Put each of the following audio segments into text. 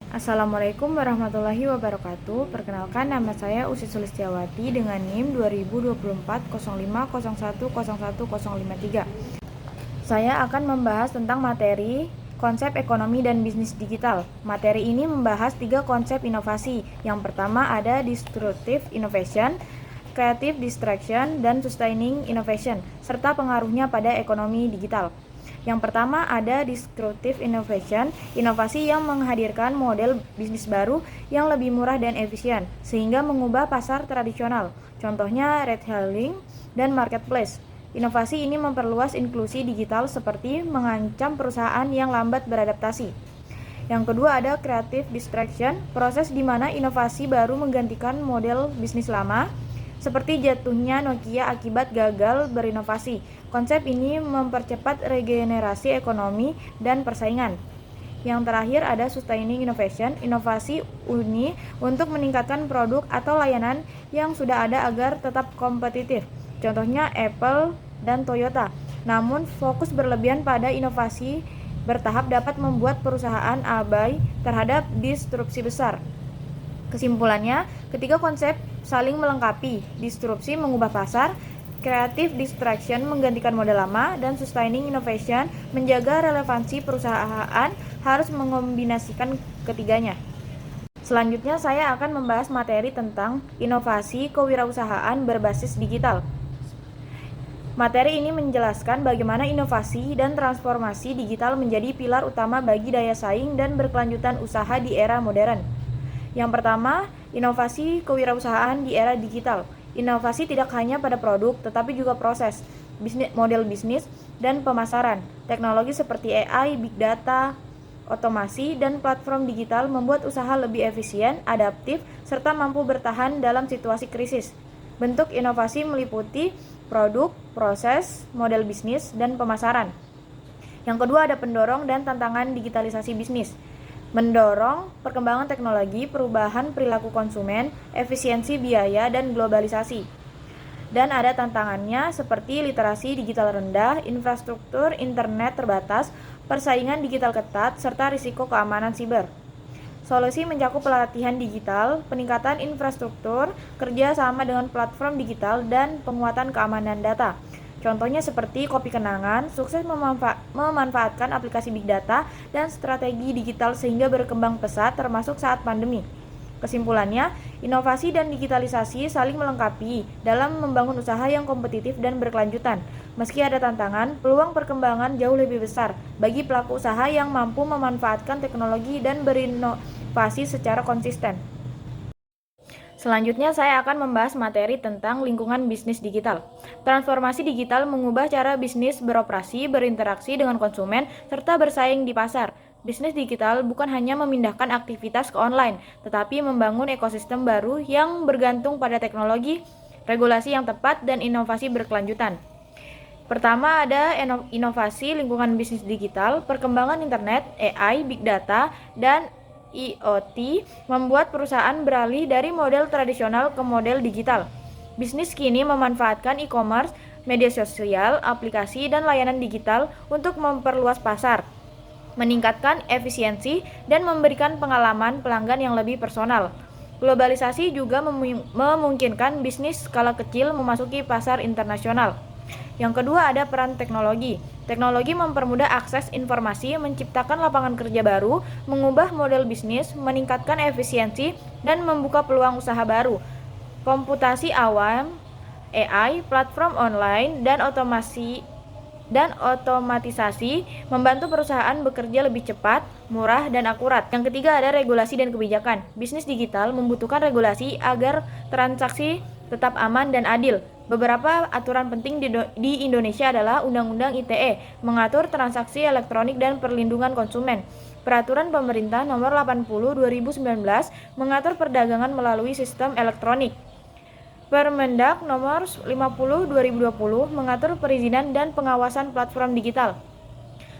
Assalamualaikum warahmatullahi wabarakatuh. Perkenalkan, nama saya Usi Sulistiawati dengan NIM 2024 01010153. Saya akan membahas tentang materi konsep ekonomi dan bisnis digital. Materi ini membahas 3 konsep inovasi. Yang pertama ada disruptive innovation, creative distraction, dan sustaining innovation, serta pengaruhnya pada ekonomi digital. Yang pertama ada disruptive innovation, inovasi yang menghadirkan model bisnis baru yang lebih murah dan efisien, sehingga mengubah pasar tradisional. Contohnya retailing dan marketplace. Inovasi ini memperluas inklusi digital seperti mengancam perusahaan yang lambat beradaptasi. Yang kedua ada creative distraction, proses di mana inovasi baru menggantikan model bisnis lama, seperti jatuhnya Nokia akibat gagal berinovasi. Konsep ini mempercepat regenerasi ekonomi dan persaingan. Yang terakhir ada sustaining innovation, inovasi uni untuk meningkatkan produk atau layanan yang sudah ada agar tetap kompetitif. Contohnya Apple dan Toyota. Namun fokus berlebihan pada inovasi bertahap dapat membuat perusahaan abai terhadap disrupsi besar. Kesimpulannya, ketiga konsep saling melengkapi. Disrupsi mengubah pasar, creative distraction menggantikan model lama, dan sustaining innovation menjaga relevansi perusahaan harus mengombinasikan ketiganya. Selanjutnya saya akan membahas materi tentang inovasi kewirausahaan berbasis digital. Materi ini menjelaskan bagaimana inovasi dan transformasi digital menjadi pilar utama bagi daya saing dan berkelanjutan usaha di era modern. Yang pertama, inovasi kewirausahaan di era digital. Inovasi tidak hanya pada produk, tetapi juga proses, model bisnis, dan pemasaran. Teknologi seperti AI, big data, otomasi, dan platform digital membuat usaha lebih efisien, adaptif, serta mampu bertahan dalam situasi krisis. Bentuk inovasi meliputi produk, proses, model bisnis, dan pemasaran. Yang kedua ada pendorong dan tantangan digitalisasi bisnis. Mendorong perkembangan teknologi, perubahan perilaku konsumen, efisiensi biaya, dan globalisasi. Dan ada tantangannya seperti literasi digital rendah, infrastruktur internet terbatas, persaingan digital ketat, serta risiko keamanan siber. Solusi mencakup pelatihan digital, peningkatan infrastruktur, kerja sama dengan platform digital, dan penguatan keamanan data. Contohnya seperti Kopi Kenangan, sukses memanfaatkan aplikasi big data dan strategi digital sehingga berkembang pesat termasuk saat pandemi. Kesimpulannya, inovasi dan digitalisasi saling melengkapi dalam membangun usaha yang kompetitif dan berkelanjutan. Meski ada tantangan, peluang perkembangan jauh lebih besar bagi pelaku usaha yang mampu memanfaatkan teknologi dan berinovasi secara konsisten. Selanjutnya saya akan membahas materi tentang lingkungan bisnis digital. Transformasi digital mengubah cara bisnis beroperasi, berinteraksi dengan konsumen, serta bersaing di pasar. Bisnis digital bukan hanya memindahkan aktivitas ke online, tetapi membangun ekosistem baru yang bergantung pada teknologi, regulasi yang tepat, dan inovasi berkelanjutan. Pertama ada inovasi lingkungan bisnis digital, perkembangan internet, AI, big data, dan IoT membuat perusahaan beralih dari model tradisional ke model digital. Bisnis kini memanfaatkan e-commerce, media sosial, aplikasi, dan layanan digital untuk memperluas pasar, meningkatkan efisiensi, dan memberikan pengalaman pelanggan yang lebih personal. Globalisasi juga memungkinkan bisnis skala kecil memasuki pasar internasional. Yang kedua ada peran teknologi. Teknologi mempermudah akses informasi, menciptakan lapangan kerja baru, mengubah model bisnis, meningkatkan efisiensi, dan membuka peluang usaha baru. Komputasi awam, AI, platform online, dan otomatisasi membantu perusahaan bekerja lebih cepat, murah, dan akurat. Yang ketiga ada regulasi dan kebijakan. Bisnis digital membutuhkan regulasi agar transaksi tetap aman dan adil. Beberapa aturan penting di Indonesia adalah Undang-Undang ITE, mengatur transaksi elektronik dan perlindungan konsumen. Peraturan Pemerintah Nomor 80/2019 mengatur perdagangan melalui sistem elektronik. Permendag Nomor 50/2020 mengatur perizinan dan pengawasan platform digital.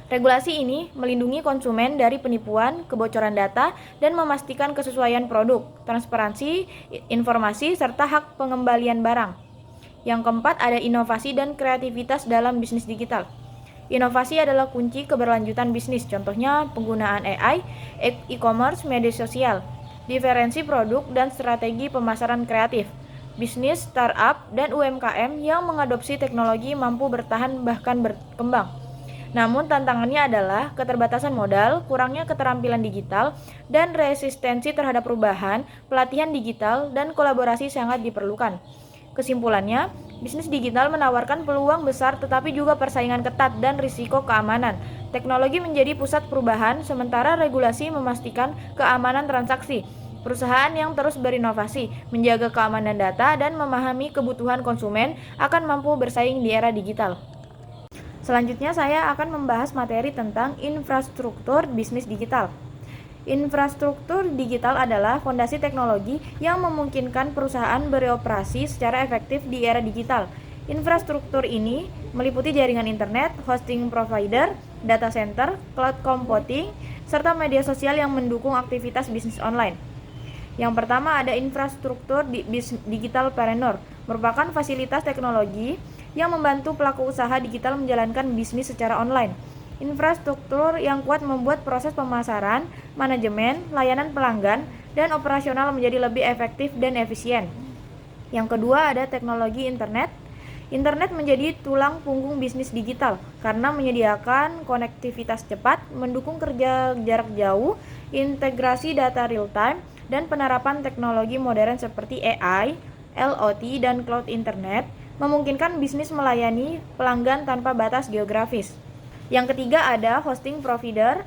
Regulasi ini melindungi konsumen dari penipuan, kebocoran data, dan memastikan kesesuaian produk, transparansi informasi, serta hak pengembalian barang. Yang keempat ada inovasi dan kreativitas dalam bisnis digital. Inovasi adalah kunci keberlanjutan bisnis, contohnya penggunaan AI, e-commerce, media sosial, diferensi produk, dan strategi pemasaran kreatif. Bisnis, startup, dan UMKM yang mengadopsi teknologi mampu bertahan bahkan berkembang. Namun tantangannya adalah keterbatasan modal, kurangnya keterampilan digital, dan resistensi terhadap perubahan, pelatihan digital, dan kolaborasi sangat diperlukan. Kesimpulannya, bisnis digital menawarkan peluang besar tetapi juga persaingan ketat dan risiko keamanan. Teknologi menjadi pusat perubahan, sementara regulasi memastikan keamanan transaksi. Perusahaan yang terus berinovasi, menjaga keamanan data, dan memahami kebutuhan konsumen akan mampu bersaing di era digital. Selanjutnya saya akan membahas materi tentang infrastruktur bisnis digital. Infrastruktur digital adalah fondasi teknologi yang memungkinkan perusahaan beroperasi secara efektif di era digital. Infrastruktur ini meliputi jaringan internet, hosting provider, data center, cloud computing, serta media sosial yang mendukung aktivitas bisnis online. Yang pertama ada infrastruktur digitalpreneur, merupakan fasilitas teknologi yang membantu pelaku usaha digital menjalankan bisnis secara online. Infrastruktur yang kuat membuat proses pemasaran, manajemen, layanan pelanggan, dan operasional menjadi lebih efektif dan efisien. Yang kedua ada teknologi internet. Internet menjadi tulang punggung bisnis digital karena menyediakan konektivitas cepat, mendukung kerja jarak jauh, integrasi data real time, dan penerapan teknologi modern seperti AI, IoT, dan cloud internet memungkinkan bisnis melayani pelanggan tanpa batas geografis. Yang ketiga ada hosting provider.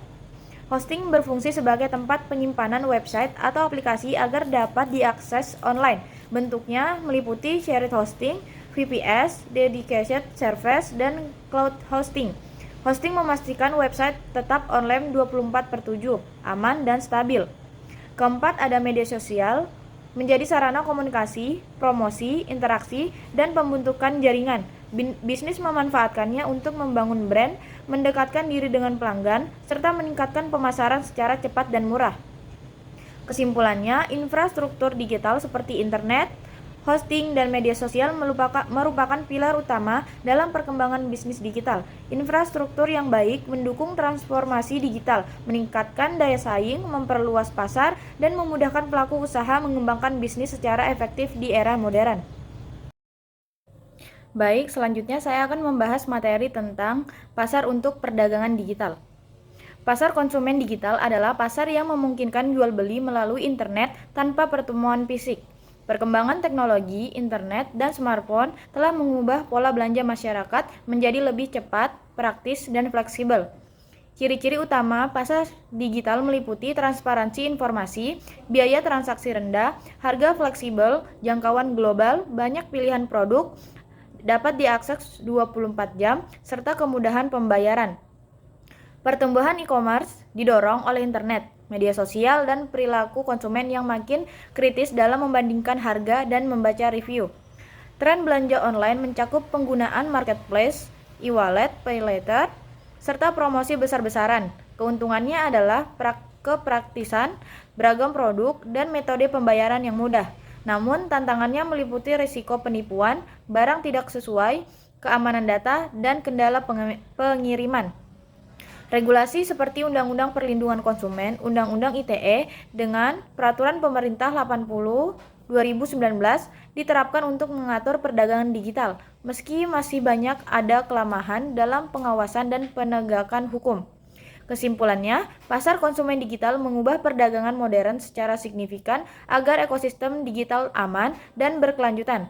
Hosting berfungsi sebagai tempat penyimpanan website atau aplikasi agar dapat diakses online. Bentuknya meliputi shared hosting, VPS, dedicated service, dan cloud hosting. Hosting memastikan website tetap online 24/7, aman dan stabil. Keempat ada media sosial, menjadi sarana komunikasi, promosi, interaksi, dan pembentukan jaringan. Bisnis memanfaatkannya untuk membangun brand, mendekatkan diri dengan pelanggan, serta meningkatkan pemasaran secara cepat dan murah. Kesimpulannya, infrastruktur digital seperti internet, hosting, dan media sosial merupakan pilar utama dalam perkembangan bisnis digital. Infrastruktur yang baik mendukung transformasi digital, meningkatkan daya saing, memperluas pasar, dan memudahkan pelaku usaha mengembangkan bisnis secara efektif di era modern. Baik, selanjutnya saya akan membahas materi tentang pasar untuk perdagangan digital. Pasar konsumen digital adalah pasar yang memungkinkan jual beli melalui internet tanpa pertemuan fisik. Perkembangan teknologi, internet, dan smartphone telah mengubah pola belanja masyarakat menjadi lebih cepat, praktis, dan fleksibel. Ciri-ciri utama pasar digital meliputi transparansi informasi, biaya transaksi rendah, harga fleksibel, jangkauan global, banyak pilihan produk, dapat diakses 24 jam, serta kemudahan pembayaran. Pertumbuhan e-commerce didorong oleh internet, media sosial, dan perilaku konsumen yang makin kritis dalam membandingkan harga dan membaca review. Tren belanja online mencakup penggunaan marketplace, e-wallet, pay later, serta promosi besar-besaran. Keuntungannya adalah kepraktisan, beragam produk, dan metode pembayaran yang mudah. Namun, tantangannya meliputi risiko penipuan, barang tidak sesuai, keamanan data, dan kendala pengiriman. Regulasi seperti Undang-Undang Perlindungan Konsumen, Undang-Undang ITE, dengan Peraturan Pemerintah 80/2019 diterapkan untuk mengatur perdagangan digital, meski masih banyak ada kelemahan dalam pengawasan dan penegakan hukum. Kesimpulannya, pasar konsumen digital mengubah perdagangan modern secara signifikan agar ekosistem digital aman dan berkelanjutan.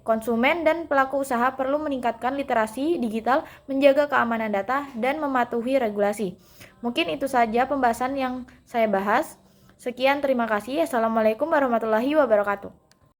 Konsumen dan pelaku usaha perlu meningkatkan literasi digital, menjaga keamanan data, dan mematuhi regulasi. Mungkin itu saja pembahasan yang saya bahas. Sekian, terima kasih. Assalamualaikum warahmatullahi wabarakatuh.